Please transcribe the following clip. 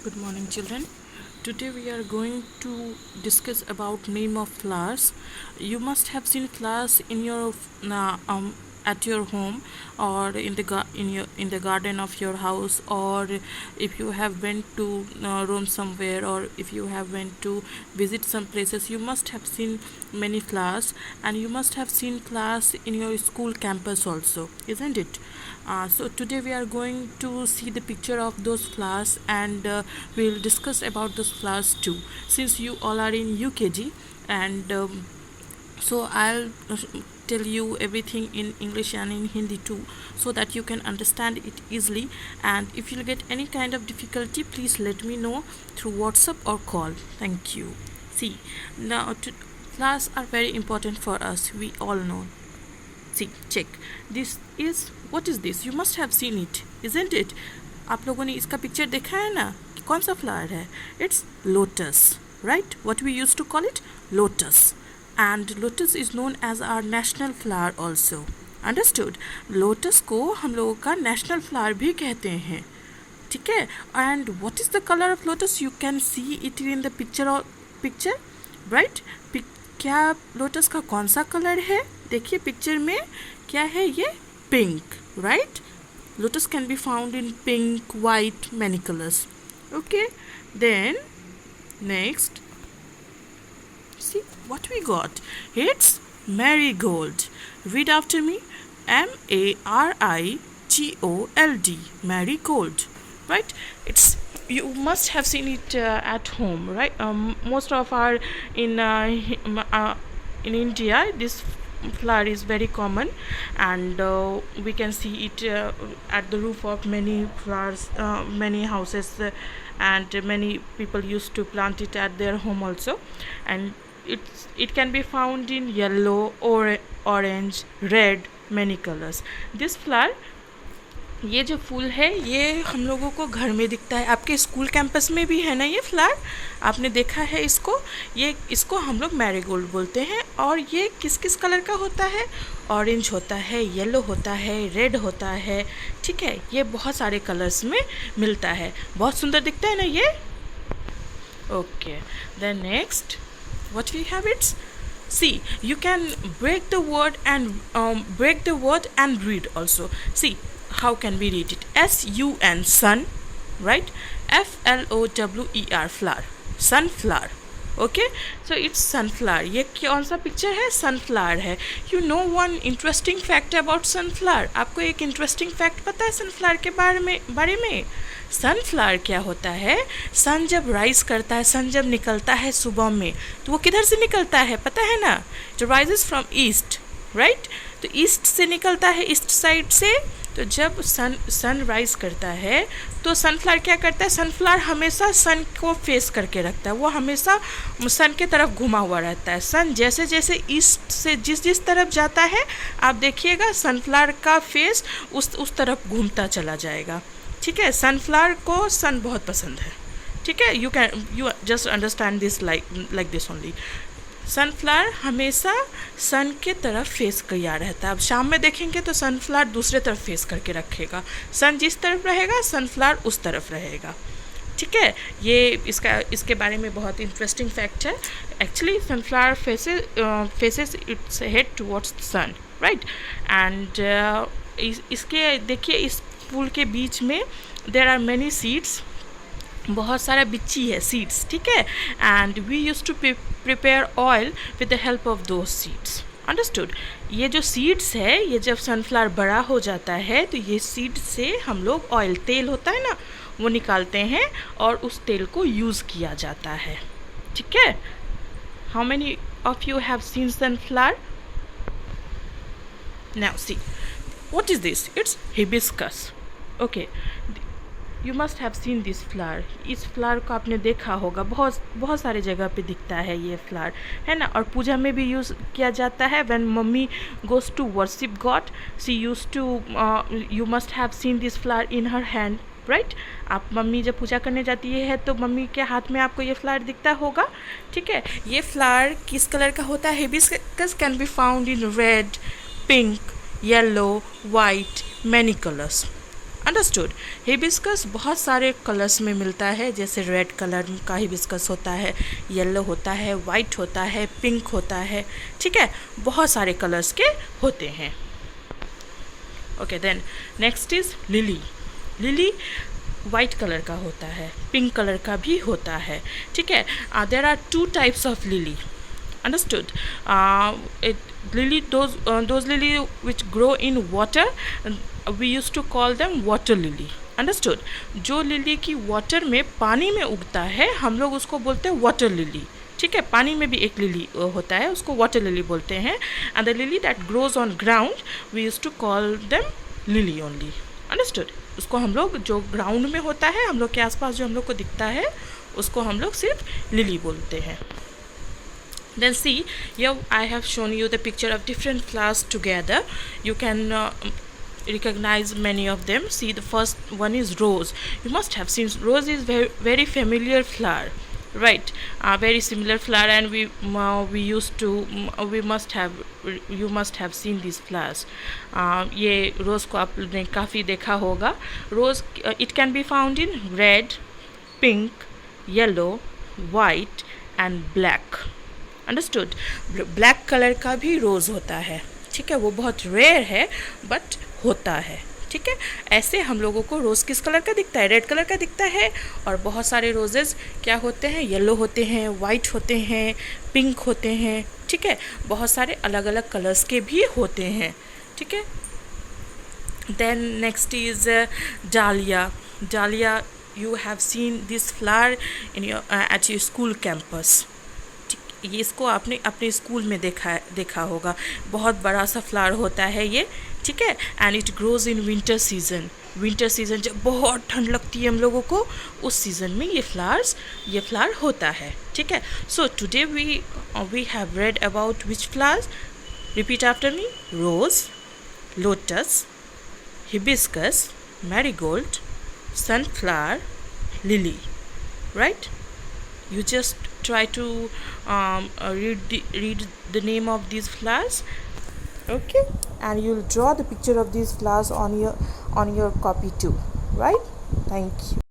Good morning, children. Today we are going to discuss about name of flowers. You must have seen flowers in your at your home, or in the garden of your house, or if you have went to roam somewhere, or if you have went to visit some places. You must have seen many flowers, and you must have seen flowers in your school campus also, isn't it? So today we are going to see the picture of those flowers, and we'll discuss about those flowers too, since you all are in UKG. And so I'll tell you everything in English and in Hindi too, so that you can understand it easily. And if you get any kind of difficulty, please let me know through WhatsApp or call. Thank you. See, now flowers are very important for us, we all know. See, check, this is, what is this? You must have seen it, isn't it? आप लोगों ने इसका picture देखा है ना? कौन सा flower है? It's lotus, right? What we used to call it? Lotus. And lotus is known as our national flower also. Understood? Lotus को हम लोगों का national flower भी कहते हैं, ठीक है? And what is the color of lotus? You can see it in the picture, right? क्या लोटस का कौन सा कलर है? देखिए पिक्चर में क्या है, ये pink, right? Lotus can be found in pink, white, many colours. Okay, then next, see what we got. It's marigold. Read after me. MARIGOLD. Marigold, right? It's, you must have seen it at home, right? Most of our in India, this flower is very common, and we can see it at the roof of many flowers, many houses, and many people used to plant it at their home also. And it can be found in yellow or orange, red, many colors. This flower, ये जो फूल है, ये हम लोगों को घर में दिखता है. आपके स्कूल कैंपस में भी है ना ये फ्लावर? आपने देखा है इसको? ये इसको हम लोग मैरीगोल्ड बोलते हैं. और ये किस किस कलर का होता है? ऑरेंज होता है, येलो होता है, रेड होता है, ठीक है? ये बहुत सारे कलर्स में मिलता है. बहुत सुंदर दिखता है ना ये? Okay, then next, what we have it? See, you can break the word and read also. See, how can we read it? SUN, sun, right? FLOWER, flower, sunflower. Okay, so it's sunflower. ये कौन सा picture है? sunflower है. You know one interesting fact about sunflower? आपको एक interesting fact पता है sunflower के बारे में? सनफ्लावर क्या होता है? सन जब राइज करता है, सन जब निकलता है सुबह में, तो वो किधर से निकलता है पता है ना? जो राइजेस फ्रॉम ईस्ट, राइट? तो ईस्ट से निकलता है, ईस्ट साइड से. तो जब सन राइज करता है तो सनफ्लावर क्या करता है? सनफ्लावर हमेशा सन को फेस करके रखता है, वो हमेशा सन के तरफ घुमा हुआ रहता है. सन जैसे जैसे ईस्ट से जिस तरफ जाता है, आप देखिएगा सनफ्लावर का फेस उस तरफ घूमता चला जाएगा, ठीक है? सनफ्लावर को सन बहुत पसंद है, ठीक है? You just understand this like this only. Sunflower हमेशा सन के तरफ फेस किया रहता है. अब शाम में देखेंगे तो सनफ्लावर दूसरे तरफ फेस करके रखेगा. सन जिस तरफ रहेगा, सनफ्लावर उस तरफ रहेगा, ठीक है? ये इसके बारे में बहुत इंटरेस्टिंग फैक्ट है. Actually sunflower faces its head towards sun, right? And इसके देखिए, इस फूल के बीच में देयर आर मैनी सीड्स, बहुत सारा बिच्ची है, सीड्स, ठीक है? And we use to prepare oil with the help of those seeds. Understood? ये जो सीड्स है, ये जब सनफ्लावर बड़ा हो जाता है तो ये सीड से हम लोग ऑयल, तेल होता है ना, वो निकालते हैं और उस तेल को यूज़ किया जाता है, ठीक है? How many of you have seen sunflower? Now see, what is this? It's hibiscus. Okay, you must have seen this flower. इस फ्लावर को आपने देखा होगा, बहुत सारे जगह पे दिखता है ये फ्लावर, है ना? और पूजा में भी यूज़ किया जाता है. when mummy goes to worship God, she used to you must have seen this flower in her hand, right? आप मम्मी जब पूजा करने जाती है तो मम्मी के हाथ में आपको ये फ्लावर दिखता होगा, ठीक है? ये फ्लावर किस कलर का होता है? Hibiscus can be found in red, pink, yellow, white, many colors. Understood. Hibiscus बहुत सारे कलर्स में मिलता है, जैसे रेड कलर का हिबिस्कस होता है, येलो होता है, वाइट होता है, पिंक होता है, ठीक है, बहुत सारे कलर्स के होते हैं। Okay, then next is lily. Lily white colour का होता है, पिंक कलर का भी होता है, ठीक है। There are 2 types of lily, understood. Lily, those lily which grow in water, we used to call them water lily, understood. जो लिली की वाटर में, पानी में उगता है, हम लोग उसको बोलते हैं वाटर लिली, ठीक है। पानी में भी एक लिली होता है, उसको वाटर लिली बोलते हैं। And the lily that grows on ground we use to call them lily only, understood. उसको हम लोग, जो ग्राउंड में होता है, हम लोग के आसपास जो हम लोग को दिखता है, उसको हम लोग सिर्फ लिली बोलते हैं। Then see, here I have shown you the picture of different flowers together. You can recognize many of them. See, the first one is rose. You must have seen rose is very, very familiar flower, right? Very similar flower, and we used to you must have seen these flowers. ये rose को आपने काफ़ी देखा होगा। Rose it can be found in red, pink, yellow, white and black, understood. Black colour का भी रोज़ होता है, ठीक है, वो बहुत रेयर है बट होता है, ठीक है। ऐसे हम लोगों को रोज़ किस कलर का दिखता है? रेड कलर का दिखता है। और बहुत सारे रोजेज़ क्या होते हैं? येलो होते हैं, वाइट होते हैं, पिंक होते हैं, ठीक है, बहुत सारे अलग अलग कलर्स के भी होते हैं, ठीक है। देन नेक्स्ट इज़ डालिया। डालिया, you have seen this flower in your at your school campus, ये इसको आपने अपने स्कूल में देखा होगा। बहुत बड़ा सा फ्लावर होता है ये, ठीक है। And it grows in winter season. Winter season जब बहुत ठंड लगती है हम लोगों को, उस सीज़न में ये फ्लावर होता है, ठीक है। So today we have read about which flowers? Repeat after me. Rose, lotus, hibiscus, marigold, sunflower, lily, right? You just try to read the name of these flowers, okay, and you'll draw the picture of these flowers on your copy too, right? Thank you.